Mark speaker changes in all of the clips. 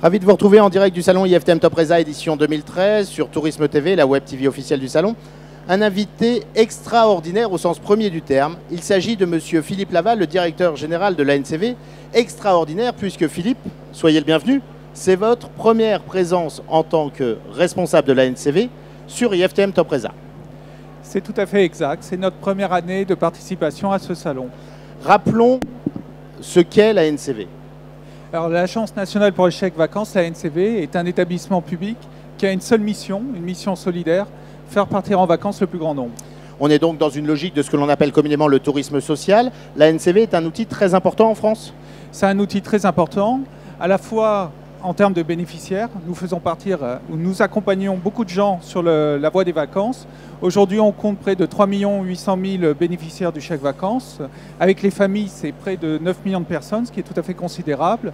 Speaker 1: Ravi de vous retrouver en direct du salon IFTM Top Resa édition 2013 sur Tourisme TV, la web TV officielle du salon. Un invité extraordinaire au sens premier du terme. Il s'agit de monsieur Philippe Laval, le directeur général de l'ANCV. Extraordinaire puisque Philippe, soyez le bienvenu, c'est votre première présence en tant que responsable de l'ANCV sur IFTM Top Resa.
Speaker 2: C'est tout à fait exact. C'est notre première année de participation à ce salon.
Speaker 1: Rappelons ce qu'est l'ANCV.
Speaker 2: Alors, l'Agence nationale pour les chèques vacances, la ANCV, est un établissement public qui a une seule mission, une mission solidaire, faire partir en vacances le plus grand nombre.
Speaker 1: On est donc dans une logique de ce que l'on appelle communément le tourisme social. L'ANCV est un outil très important en France.
Speaker 2: C'est un outil très important, à la fois en termes de bénéficiaires. Nous faisons partir, nous accompagnons beaucoup de gens sur la voie des vacances. Aujourd'hui, on compte près de 3 800 000 bénéficiaires du chèque vacances. Avec les familles, c'est près de 9 millions de personnes, ce qui est tout à fait considérable.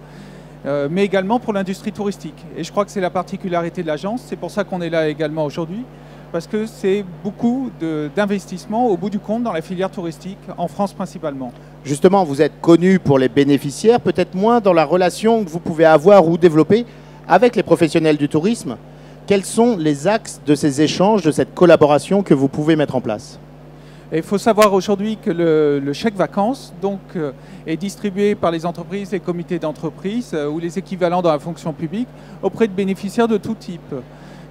Speaker 2: Mais également pour l'industrie touristique. Et je crois que c'est la particularité de l'agence. C'est pour ça qu'on est là également aujourd'hui. Parce que c'est beaucoup d'investissements au bout du compte dans la filière touristique, en France principalement.
Speaker 1: Justement, vous êtes connu pour les bénéficiaires, peut-être moins dans la relation que vous pouvez avoir ou développer avec les professionnels du tourisme. Quels sont les axes de ces échanges, de cette collaboration que vous pouvez mettre en place ?
Speaker 2: Et il faut savoir aujourd'hui que le chèque vacances donc, est distribué par les entreprises, les comités d'entreprise ou les équivalents dans la fonction publique auprès de bénéficiaires de tout type.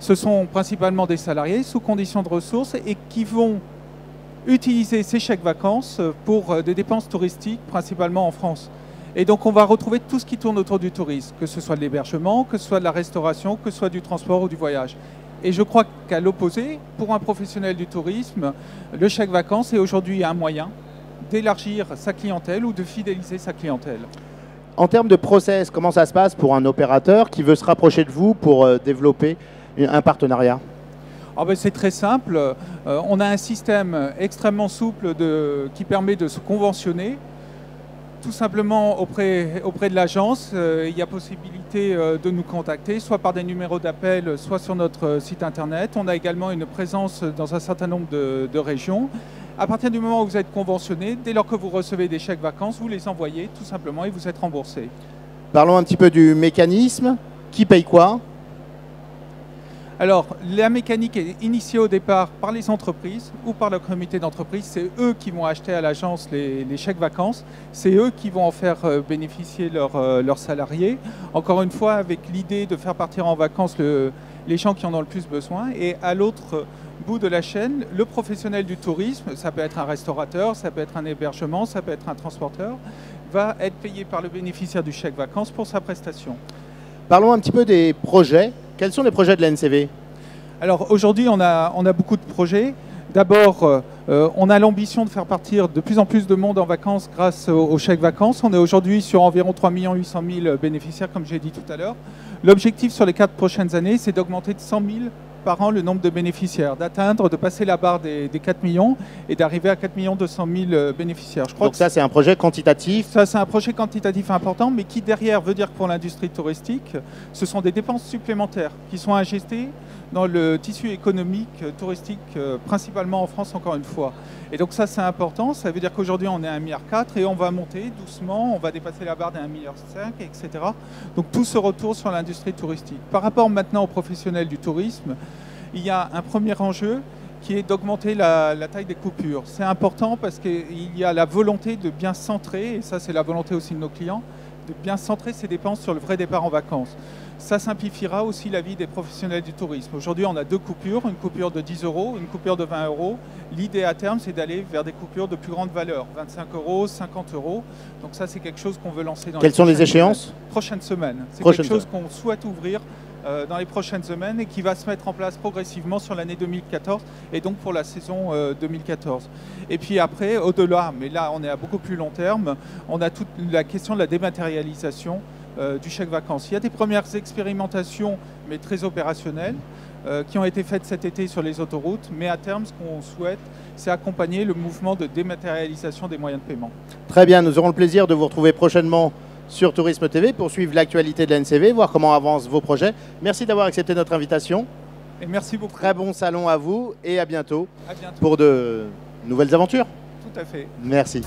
Speaker 2: Ce sont principalement des salariés sous conditions de ressources et qui vont utiliser ces chèques vacances pour des dépenses touristiques, principalement en France. Et donc on va retrouver tout ce qui tourne autour du tourisme, que ce soit de l'hébergement, que ce soit de la restauration, que ce soit du transport ou du voyage. Et je crois qu'à l'opposé, pour un professionnel du tourisme, le chèque vacances est aujourd'hui un moyen d'élargir sa clientèle ou de fidéliser sa clientèle.
Speaker 1: En termes de process, comment ça se passe pour un opérateur qui veut se rapprocher de vous pour développer un partenariat ?
Speaker 2: C'est très simple. On a un système extrêmement souple qui permet de se conventionner. Tout simplement auprès de l'agence, il y a possibilité de nous contacter, soit par des numéros d'appel, soit sur notre site internet. On a également une présence dans un certain nombre de régions. À partir du moment où vous êtes conventionné, dès lors que vous recevez des chèques vacances, vous les envoyez tout simplement et vous êtes remboursé.
Speaker 1: Parlons un petit peu du mécanisme. Qui paye quoi ?
Speaker 2: Alors, la mécanique est initiée au départ par les entreprises ou par le comité d'entreprise. C'est eux qui vont acheter à l'agence les chèques vacances. C'est eux qui vont en faire bénéficier leurs salariés. Encore une fois, avec l'idée de faire partir en vacances les gens qui en ont le plus besoin. Et à l'autre bout de la chaîne, le professionnel du tourisme, ça peut être un restaurateur, ça peut être un hébergement, ça peut être un transporteur, va être payé par le bénéficiaire du chèque vacances pour sa prestation.
Speaker 1: Parlons un petit peu des projets. Quels sont les projets de l'ANCV ?
Speaker 2: Alors aujourd'hui, on a beaucoup de projets. D'abord, on a l'ambition de faire partir de plus en plus de monde en vacances grâce au chèque vacances. On est aujourd'hui sur environ 3 800 000 bénéficiaires, comme j'ai dit tout à l'heure. L'objectif sur les 4 prochaines années, c'est d'augmenter de 100 000 par an le nombre de bénéficiaires, de passer la barre des 4 millions et d'arriver à 4 200 000 bénéficiaires. Je crois
Speaker 1: Donc ça, c'est un projet quantitatif.
Speaker 2: Ça, c'est un projet quantitatif important, mais qui derrière veut dire que pour l'industrie touristique, ce sont des dépenses supplémentaires qui sont injectées dans le tissu économique touristique, principalement en France, encore une fois. Et donc ça, c'est important. Ça veut dire qu'aujourd'hui, on est à 1,4 milliard et on va monter doucement, on va dépasser la barre d'1,5 milliard, etc. Donc tout ce retour sur l'industrie touristique. Par rapport maintenant aux professionnels du tourisme, il y a un premier enjeu qui est d'augmenter la taille des coupures. C'est important parce qu'il y a la volonté de bien centrer, et ça c'est la volonté aussi de nos clients, de bien centrer ses dépenses sur le vrai départ en vacances. Ça simplifiera aussi la vie des professionnels du tourisme. Aujourd'hui, on a 2 coupures, une coupure de 10 €, une coupure de 20 €. L'idée à terme, c'est d'aller vers des coupures de plus grande valeur, 25 €, 50 €. Donc ça, c'est quelque chose qu'on veut lancer dans
Speaker 1: Quelles sont les échéances ?
Speaker 2: Prochaines semaines. C'est quelque chose qu'on souhaite ouvrir dans les prochaines semaines et qui va se mettre en place progressivement sur l'année 2014 et donc pour la saison 2014. Et puis après, au-delà, mais là on est à beaucoup plus long terme, on a toute la question de la dématérialisation du chèque vacances. Il y a des premières expérimentations, mais très opérationnelles, qui ont été faites cet été sur les autoroutes, mais à terme, ce qu'on souhaite, c'est accompagner le mouvement de dématérialisation des moyens de paiement.
Speaker 1: Très bien, nous aurons le plaisir de vous retrouver prochainement sur Tourisme TV pour suivre l'actualité de l'ANCV, voir comment avancent vos projets. Merci d'avoir accepté notre invitation.
Speaker 2: Et merci beaucoup.
Speaker 1: Très bon salon à vous et à bientôt,
Speaker 2: À bientôt.
Speaker 1: pour de nouvelles aventures.
Speaker 2: Tout à fait.
Speaker 1: Merci.